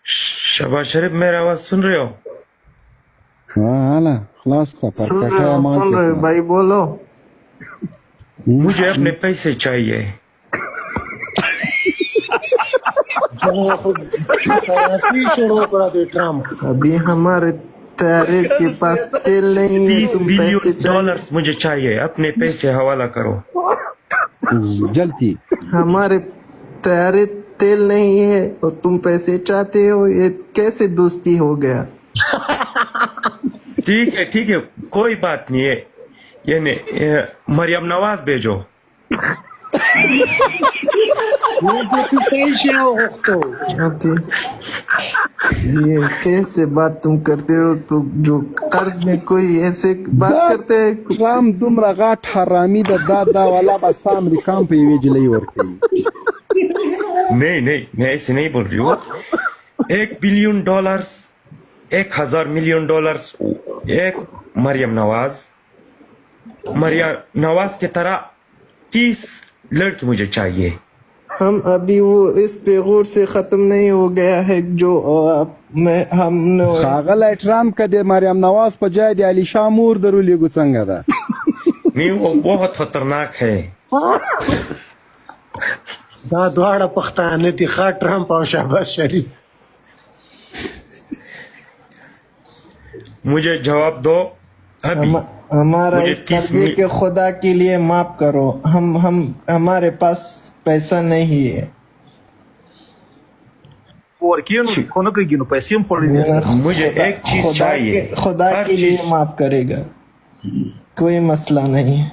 शहबाज शरीफ मेरा आवाज सुन रहे हो? हाँ आला खलास का पर सुन रहे हो भाई, बोलो। मुझे अपने पैसे चाहिए। अभी हमारे तारे के पास तेल नहीं है, 30 तुम बिलियन पैसे चाहिए। डॉलर्स मुझे चाहिए, अपने पैसे हवाला करो। जल्दी हमारे तारे तेल नहीं है और तुम पैसे चाहते हो, ये कैसे दोस्ती हो गया? ठीक है, कोई बात नहीं है। ये मरियम नवाज भेजो। ओके, ये कैसे बात तुम करते हो? तो जो कर्ज में कोई ऐसे बात करते हैं? राम दुमरा गाठ हरामी दादा वाला बस्ता अमेरिका पे ये जलाई वर्क नहीं, मैं ऐसे नहीं बोल रही हूँ। 1 बिलियन डॉलर्स, 1000 मिलियन डॉलर्स, एक मरियम नवाज की तरह 30 लड़की मुझे चाहिए। हम अभी वो इस पे गौर से खत्म नहीं हो गया है जो हमने खागल ट्रम्प का दे मरियम नवाज पर जाए दे अली शामूर दरुली गुचंगा था नहीं, वो बहुत खतरनाक है। دا دواړه پښتانه دي، خا ټرمپ او شهباز شریف. मुझे जवाब दो अभी। हमारा मुझे इस 30 कर्जे के खुदा के लिए माफ करो, हम हमारे पास पैसा नहीं है। मुझे एक चीज चाहिए, खुदा के लिए माफ करेगा, कोई मसला नहीं है।